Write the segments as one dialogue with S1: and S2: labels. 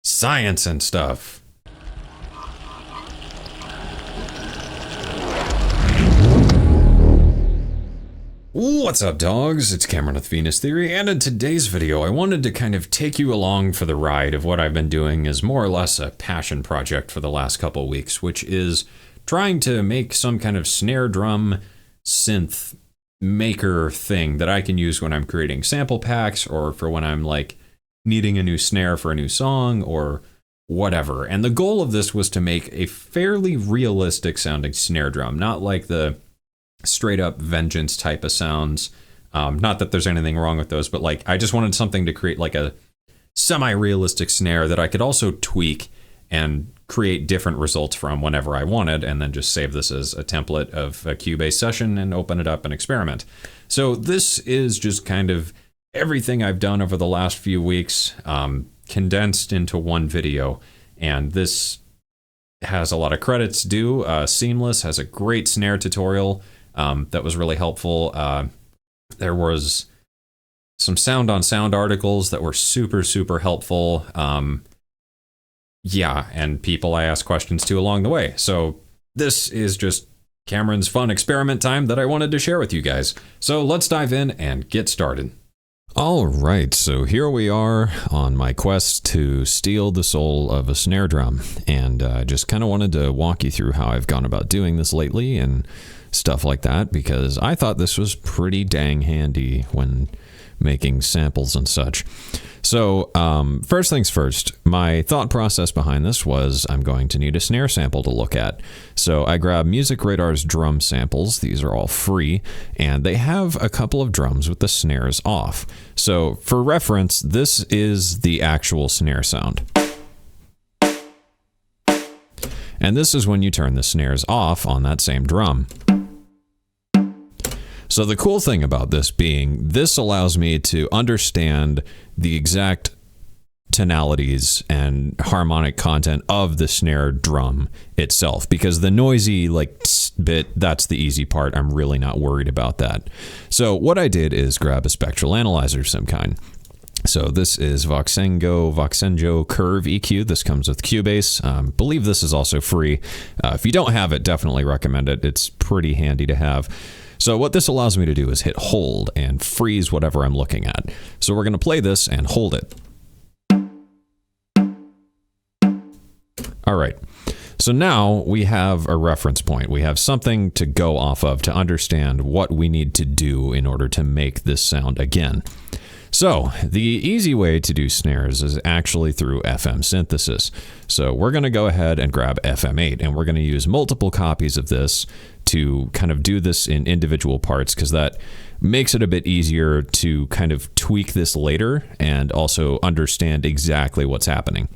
S1: science and stuff. What's up, dogs? It's Cameron with Venus Theory, and in today's video I wanted to kind of take you along for the ride of what I've been doing as more or less a passion project for the last couple weeks, which is trying to make some kind of snare drum synth maker thing that I can use when I'm creating sample packs or for when I'm like needing a new snare for a new song or whatever. And the goal of this was to make a fairly realistic sounding snare drum, not like the straight up vengeance type of sounds. Not that there's anything wrong with those, but like I just wanted something to create like a semi-realistic snare that I could also tweak and create different results from whenever I wanted, and then just save this as a template of a Cubase session and open it up and experiment. So this is just kind of everything I've done over the last few weeks, condensed into one video, and this has a lot of credits due. Seamless has a great snare tutorial that was really helpful. There was some sound on sound articles that were super helpful. Yeah, and people I asked questions to along the way. So this is just Cameron's fun experiment time that I wanted to share with you guys. So let's dive in and get started. All right, so here we are on my quest to steal the soul of a snare drum, and just kind of wanted to walk you through how I've gone about doing this lately and stuff like that, because I thought this was pretty dang handy when making samples and such. So first things first, my thought process behind this was I'm going to need a snare sample to look at. So I grabbed Music Radar's drum samples. These are all free, and they have a couple of drums with the snares off. So for reference, this is the actual snare sound. And this is when you turn the snares off on that same drum. So the cool thing about this being, this allows me to understand the exact tonalities and harmonic content of the snare drum itself, because the noisy like bit, that's the easy part. I'm really not worried about that. So what I did is grab a spectral analyzer of some kind. So this is Voxengo Curve EQ. This comes with Cubase. Believe this is also free. If you don't have it, definitely recommend it. It's pretty handy to have. So what this allows me to do is hit hold and freeze whatever I'm looking at. So we're going to play this and hold it. All right. So now we have a reference point. We have something to go off of to understand what we need to do in order to make this sound again. So the easy way to do snares is actually through FM synthesis. So we're going to go ahead and grab FM8, and we're going to use multiple copies of this to kind of do this in individual parts, because that makes it a bit easier to kind of tweak this later and also understand exactly what's happening.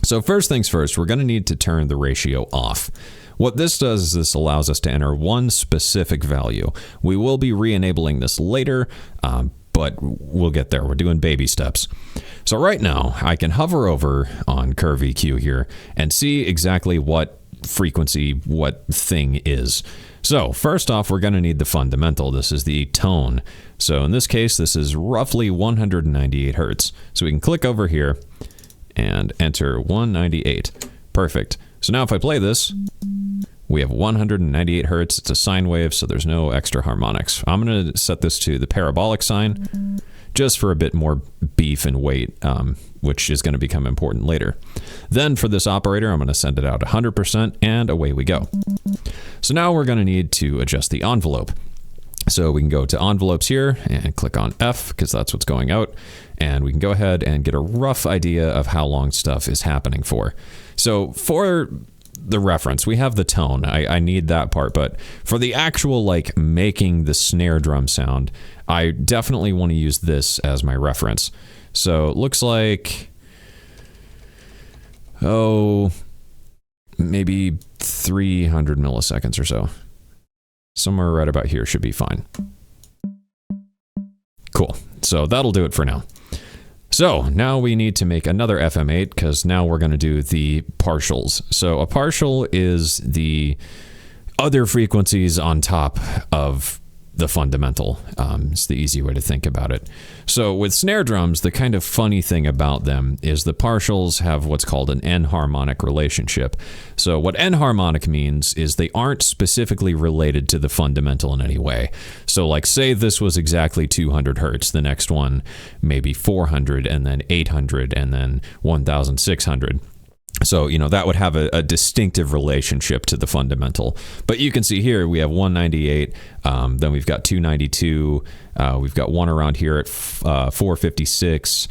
S1: So first things first, we're going to need to turn the ratio off. What this does is this allows us to enter one specific value. We will be re-enabling this later, but we'll get there. We're doing baby steps. So right now, I can hover over on Curve EQ here and see exactly what frequency, what thing is. So first off, we're going to need the fundamental. This is the tone. So in this case, this is roughly 198 hertz. So we can click over here and enter 198. Perfect. So now if I play this, we have 198 hertz. It's a sine wave, so there's no extra harmonics. I'm going to set this to the parabolic sine just for a bit more beef and weight, which is going to become important later. Then for this operator, I'm going to send it out 100%, and away we go. So now we're going to need to adjust the envelope. So we can go to envelopes here and click on F, because that's what's going out. And we can go ahead and get a rough idea of how long stuff is happening for. So for the reference, we have the tone. I need that part, but for the actual like making the snare drum sound, I definitely want to use this as my reference. So it looks like, maybe 300 milliseconds or so. Somewhere right about here should be fine. Cool. So that'll do it for now. So now we need to make another FM8, because now we're going to do the partials. So a partial is the other frequencies on top of the fundamental. It's the easy way to think about it. So with snare drums, the kind of funny thing about them is the partials have what's called an n-harmonic relationship. So what n-harmonic means is they aren't specifically related to the fundamental in any way. So like say this was exactly 200 hertz, the next one maybe 400, and then 800, and then 1600. So, you know, that would have a distinctive relationship to the fundamental. But you can see here we have 198, then we've got 292, we've got one around here at 456,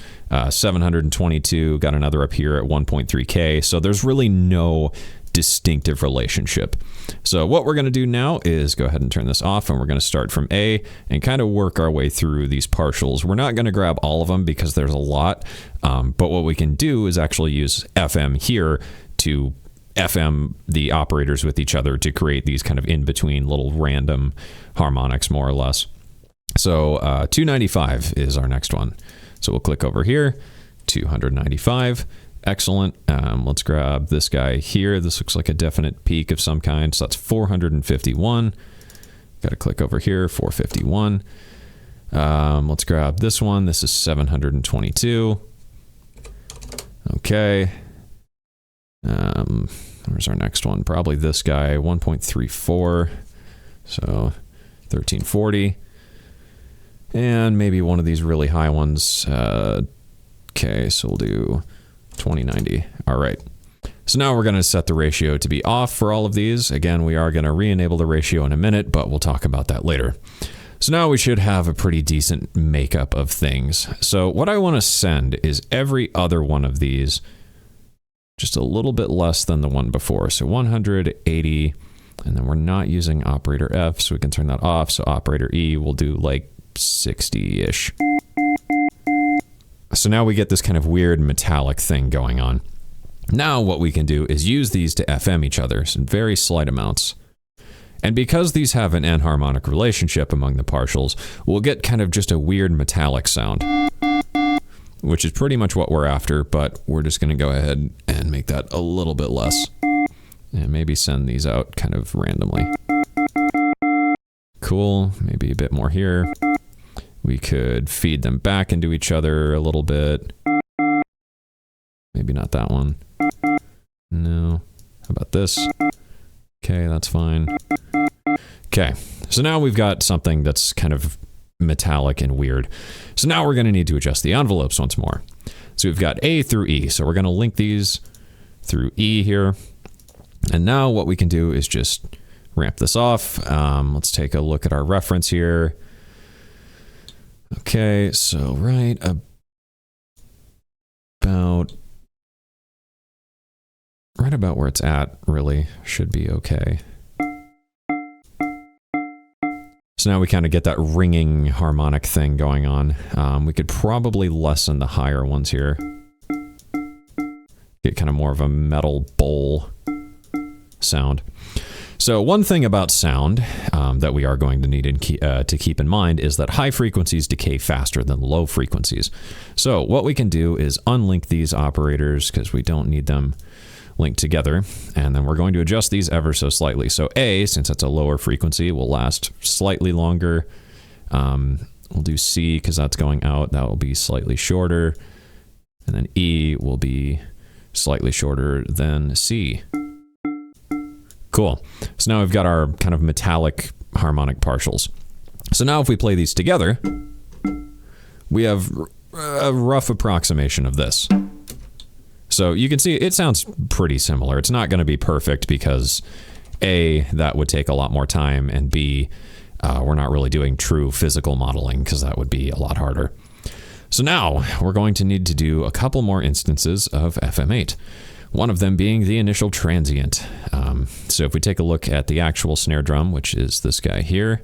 S1: 722, got another up here at 1.3K. So there's really no distinctive relationship. So what we're going to do now is go ahead and turn this off, and we're going to start from A and kind of work our way through these partials. We're not going to grab all of them because there's a lot, but what we can do is actually use FM here to FM the operators with each other to create these kind of in-between little random harmonics, more or less. So 295 is our next one. So we'll click over here, 295. Excellent. Let's grab this guy here. This looks like a definite peak of some kind. So that's 451. Got to click over here, 451. Let's grab this one. This is 722. Okay. Where's our next one? Probably this guy, 1.34. So 1340. And maybe one of these really high ones. Okay, so we'll do 2090. All right. So now we're going to set the ratio to be off for all of these. Again, we are going to re-enable the ratio in a minute, but we'll talk about that later. So now we should have a pretty decent makeup of things. So what I want to send is every other one of these just a little bit less than the one before. So 180, and then we're not using operator F, so we can turn that off. So operator E will do like 60-ish. So now we get this kind of weird metallic thing going on. Now what we can do is use these to FM each other, some very slight amounts. And because these have an n-harmonic relationship among the partials, we'll get kind of just a weird metallic sound, which is pretty much what we're after, but we're just going to go ahead and make that a little bit less. And maybe send these out kind of randomly. Cool, maybe a bit more here. We could feed them back into each other a little bit. Maybe not that one. No. How about this? Okay, that's fine. Okay, so now we've got something that's kind of metallic and weird. So now we're going to need to adjust the envelopes once more. So we've got A through E. So we're going to link these through E here. And now what we can do is just ramp this off. Let's take a look at our reference here. Okay, so right about where it's at really should be okay. So now we kind of get that ringing harmonic thing going on. We could probably lessen the higher ones here. Get kind of more of a metal bowl sound. So one thing about sound that we are going to need to keep in mind is that high frequencies decay faster than low frequencies. So what we can do is unlink these operators because we don't need them linked together. And then we're going to adjust these ever so slightly. So A, since it's a lower frequency, will last slightly longer. We'll do C because that's going out. That will be slightly shorter. And then E will be slightly shorter than C. Cool. So now we've got our kind of metallic harmonic partials. So now if we play these together, we have a rough approximation of this. So you can see it sounds pretty similar. It's not going to be perfect because A, that would take a lot more time, and B, we're not really doing true physical modeling because that would be a lot harder. So now we're going to need to do a couple more instances of FM8. One of them being the initial transient. So if we take a look at the actual snare drum, which is this guy here,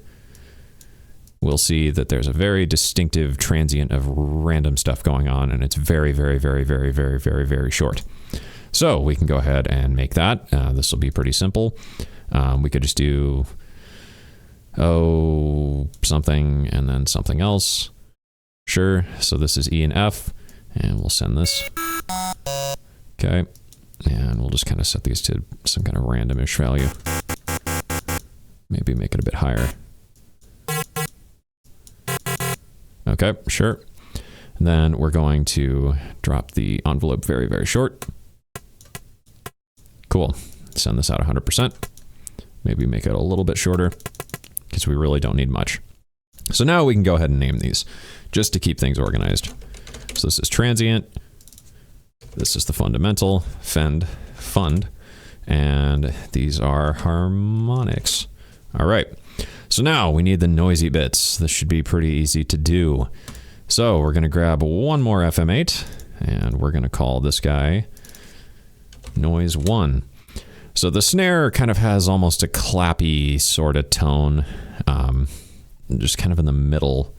S1: we'll see that there's a very distinctive transient of random stuff going on, and it's very, very, very, very, very, very, very short. So we can go ahead and make that. This will be pretty simple. We could just do, something and then something else. Sure, so this is E and F, and we'll send this. Okay. And we'll just kind of set these to some kind of randomish value. Maybe make it a bit higher. Okay, sure. And then we're going to drop the envelope very, very short. Cool. Send this out 100%. Maybe make it a little bit shorter because we really don't need much. So now we can go ahead and name these just to keep things organized. So this is transient. This is the fundamental, fund, and these are harmonics. All right. So now we need the noisy bits. This should be pretty easy to do. So we're going to grab one more FM8 and we're going to call this guy noise 1. So the snare kind of has almost a clappy sort of tone, just kind of in the middle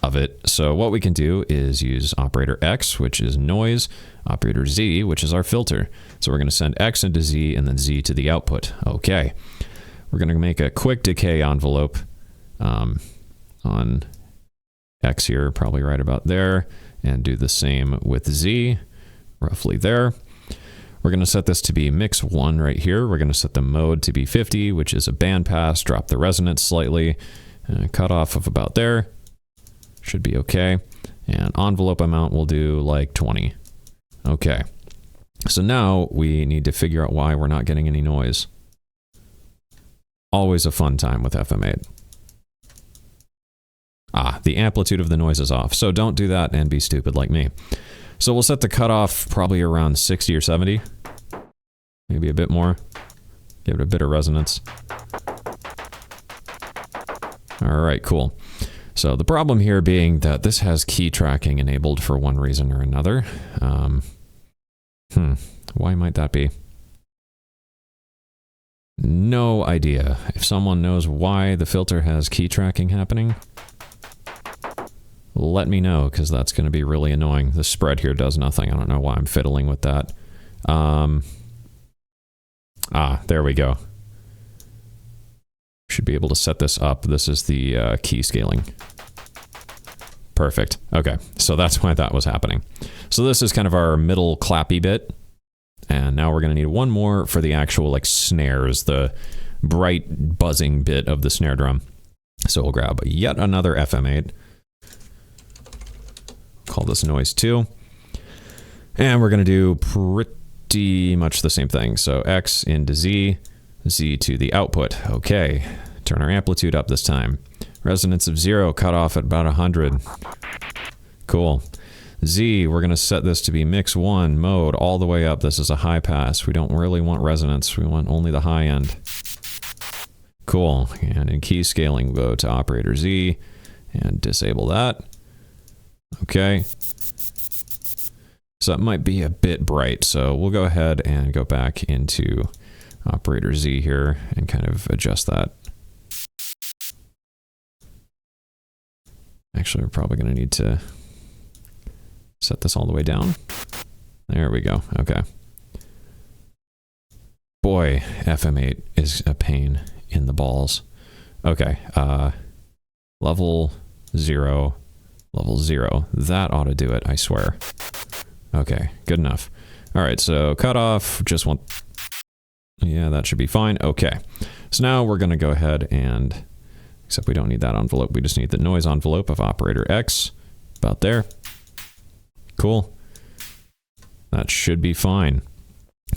S1: of it. So what we can do is use operator X, which is noise, operator Z, which is our filter. So we're going to send X into Z and then Z to the output. Okay. We're going to make a quick decay envelope on X here, probably right about there, and do the same with Z, roughly there. We're going to set this to be mix 1 right here. We're going to set the mode to be 50, which is a bandpass, drop the resonance slightly, cutoff of about there. Should be okay. And envelope amount we'll do like 20. Okay. So now we need to figure out why we're not getting any noise. Always a fun time with FM8. The amplitude of the noise is off. So don't do that and be stupid like me. So we'll set the cutoff probably around 60 or 70. Maybe a bit more. Give it a bit of resonance. All right, cool. So the problem here being that this has key tracking enabled for one reason or another. Why might that be? No idea. If someone knows why the filter has key tracking happening, let me know, because that's going to be really annoying. The spread here does nothing. I don't know why I'm fiddling with that. There we go. Should be able to set this up. This is the key scaling. Perfect. Okay, so that's why that was happening. So this is kind of our middle clappy bit. And now we're going to need one more for the actual like snares, the bright buzzing bit of the snare drum. So we'll grab yet another FM8. Call this noise 2. And we're going to do pretty much the same thing. So X into Z, Z to the output. Okay, turn our amplitude up this time. Resonance of 0, cut off at about 100. Cool. Z, we're going to set this to be mix 1 mode all the way up. This is a high pass. We don't really want resonance. We want only the high end. Cool. And in key scaling, we'll go to operator Z and disable that. Okay. So that might be a bit bright. So we'll go ahead and go back into operator Z here and kind of adjust that. Actually, we're probably going to need to set this all the way down. There we go. Okay. Boy, FM8 is a pain in the balls. Okay. Level 0. Level 0. That ought to do it, I swear. Okay, good enough. All right, so cutoff, just want... Yeah, that should be fine. Okay. So now we're going to go ahead and... Except we don't need that envelope. We just need the noise envelope of operator X. About there. Cool. That should be fine.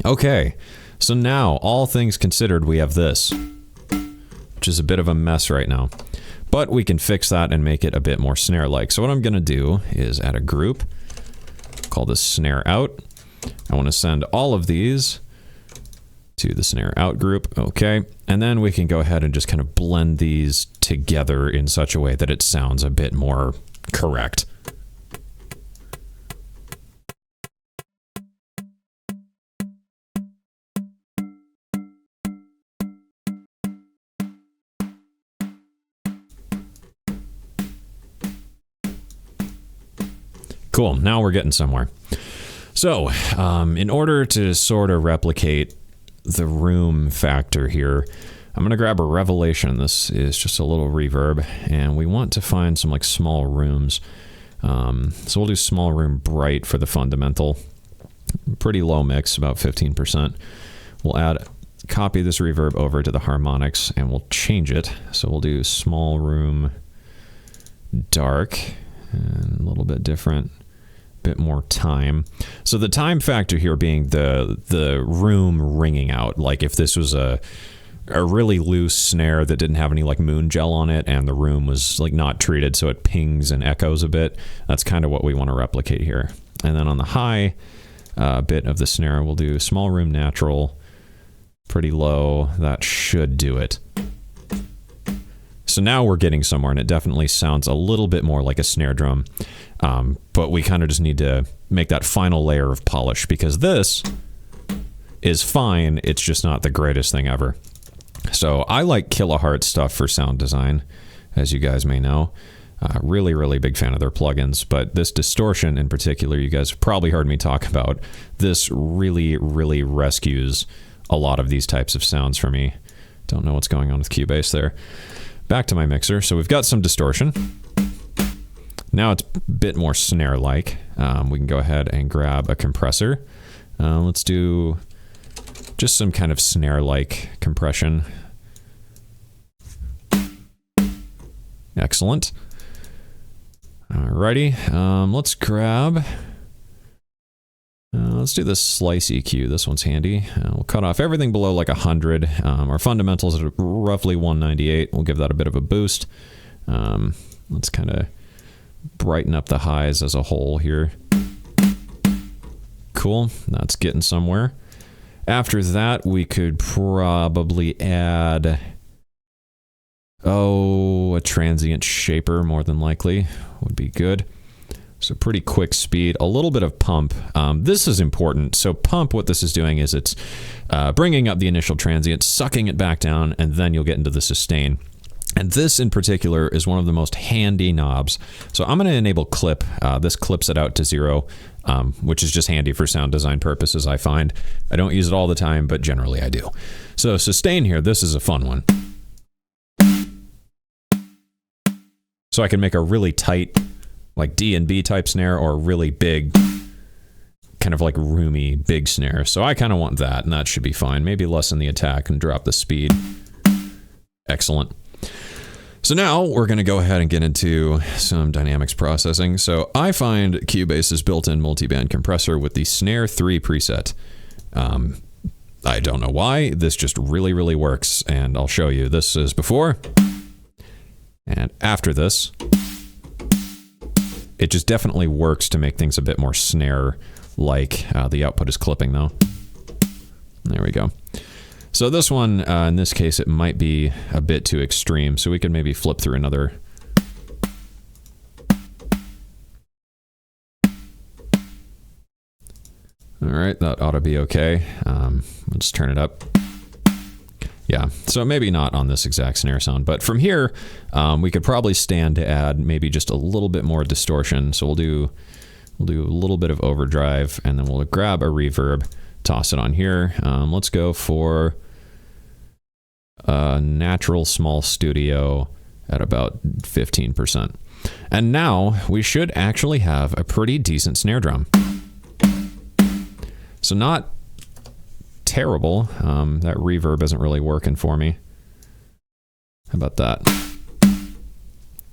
S1: Okay. So now, all things considered, we have this. Which is a bit of a mess right now. But we can fix that and make it a bit more snare-like. So what I'm going to do is add a group. Call this snare out. I want to send all of these to the snare out group. Okay. And then we can go ahead and just kind of blend these together in such a way that it sounds a bit more correct. Cool, now we're getting somewhere. So, in order to sort of replicate the room factor here, I'm gonna grab a revelation. This is just a little reverb, and we want to find some like small rooms. So we'll do small room bright for the fundamental. Pretty low mix, about 15%. We'll copy this reverb over to the harmonics, and we'll change it. So we'll do small room dark. And a little bit different, bit more time. So the time factor here being the room ringing out. Like if this was a really loose snare that didn't have any like moon gel on it and the room was like not treated so it pings and echoes a bit, that's kind of what we want to replicate here. And then on the high bit of the snare, we'll do small room natural, pretty low. That should do it. So now we're getting somewhere, and it definitely sounds a little bit more like a snare drum. But we kind of just need to make that final layer of polish, because this is fine. It's just not the greatest thing ever. So I like kilohertz stuff for sound design, as you guys may know. Really, really big fan of their plugins. But this distortion in particular, you guys have probably heard me talk about. This really, really rescues a lot of these types of sounds for me. Don't know what's going on with Cubase there. Back to my mixer. So we've got some distortion. Now it's a bit more snare-like. We can go ahead and grab a compressor. Let's do just some kind of snare-like compression. Excellent. Alrighty, let's grab... let's do this slice EQ. This one's handy. We'll cut off everything below like 100. Our fundamentals are roughly 198. We'll give that a bit of a boost. Let's kind of brighten up the highs as a whole here. Cool. That's getting somewhere. After that, we could probably add... a transient shaper, more than likely, would be good. So pretty quick speed, a little bit of pump. This is important. So pump, what this is doing is it's bringing up the initial transient, sucking it back down, and then you'll get into the sustain. And this in particular is one of the most handy knobs. So I'm going to enable clip. This clips it out to 0, which is just handy for sound design purposes, I find. I don't use it all the time, but generally I do. So sustain here, this is a fun one. So I can make a really tight, like D and B type snare, or a really big, kind of like roomy, big snare. So I kind of want that, and that should be fine. Maybe lessen the attack and drop the speed. Excellent. So now we're going to go ahead and get into some dynamics processing. So I find Cubase's built-in multiband compressor with the Snare 3 preset. I don't know why. This just really, really works, and I'll show you. This is before. And after this, it just definitely works to make things a bit more snare-like. The output is clipping, though. There we go. So this one, in this case, it might be a bit too extreme, so we could maybe flip through another. All right, that ought to be okay. Let's turn it up. Yeah, so maybe not on this exact snare sound, but from here, we could probably stand to add maybe just a little bit more distortion. So we'll do a little bit of overdrive, and then we'll grab a reverb, toss it on here. Let's go for a natural small studio at about 15%. And now we should actually have a pretty decent snare drum. So not terrible. That reverb isn't really working for me. How about that?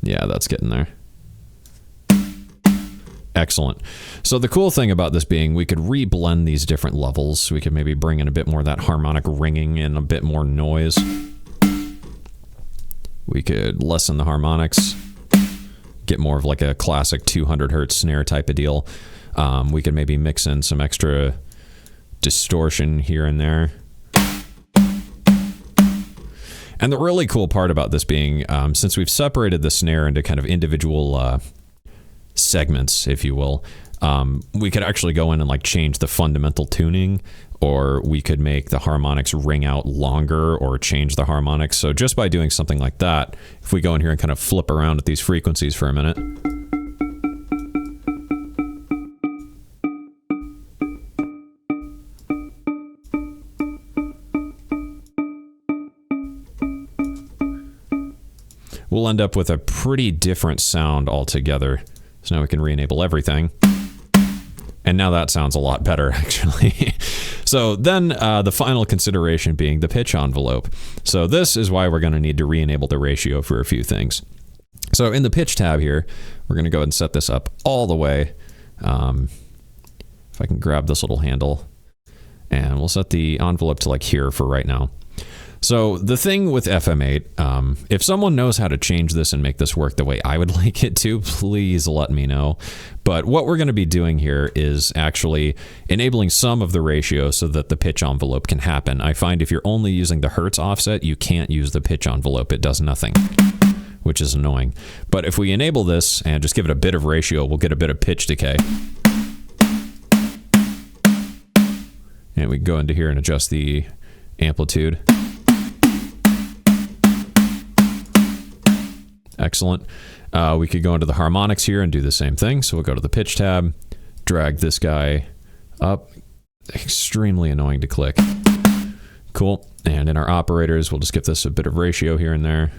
S1: Yeah, that's getting there. Excellent. So the cool thing about this being we could re-blend these different levels. So we could maybe bring in a bit more of that harmonic ringing and a bit more noise. We could lessen the harmonics, get more of like a classic 200 hertz snare type of deal. We could maybe mix in some extra distortion here and there. And the really cool part about this being, since we've separated the snare into kind of individual segments, if you will, we could actually go in and like change the fundamental tuning, or we could make the harmonics ring out longer or change the harmonics. So just by doing something like that, if we go in here and kind of flip around at these frequencies for a minute, we'll end up with a pretty different sound altogether. So now we can re-enable everything. And now that sounds a lot better, actually. So then the final consideration being the pitch envelope. So this is why we're going to need to re-enable the ratio for a few things. So in the pitch tab here, we're going to go ahead and set this up all the way. If I can grab this little handle, and we'll set the envelope to like here for right now. So the thing with FM8, if someone knows how to change this and make this work the way I would like it to, please let me know. But what we're going to be doing here is actually enabling some of the ratio so that the pitch envelope can happen. I find if you're only using the Hertz offset, you can't use the pitch envelope. It does nothing, which is annoying. But if we enable this and just give it a bit of ratio, we'll get a bit of pitch decay. And we can go into here and adjust the amplitude. Excellent. We could go into the harmonics here and do the same thing. So we'll go to the pitch tab, drag this guy up. Extremely annoying to click. Cool. And in our operators, we'll just give this a bit of ratio here and there.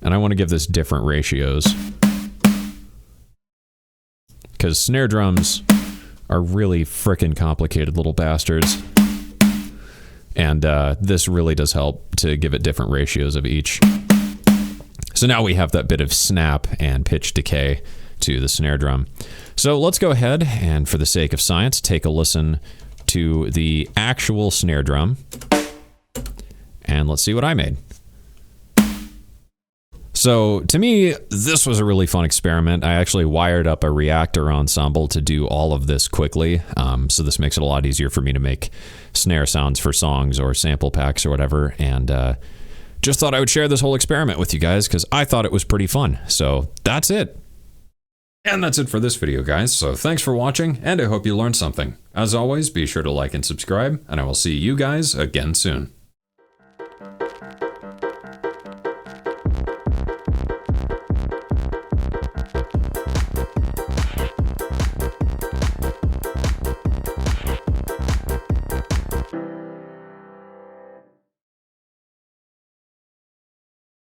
S1: And I want to give this different ratios, because snare drums are really frickin' complicated little bastards. And this really does help to give it different ratios of each. So now we have that bit of snap and pitch decay to the snare drum. So let's go ahead and, for the sake of science, take a listen to the actual snare drum. And let's see what I made. So to me, this was a really fun experiment. I actually wired up a reactor ensemble to do all of this quickly. So this makes it a lot easier for me to make snare sounds for songs or sample packs or whatever. And just thought I would share this whole experiment with you guys because I thought it was pretty fun. So that's it. And that's it for this video, guys. So thanks for watching, and I hope you learned something. As always, be sure to like and subscribe, and I will see you guys again soon.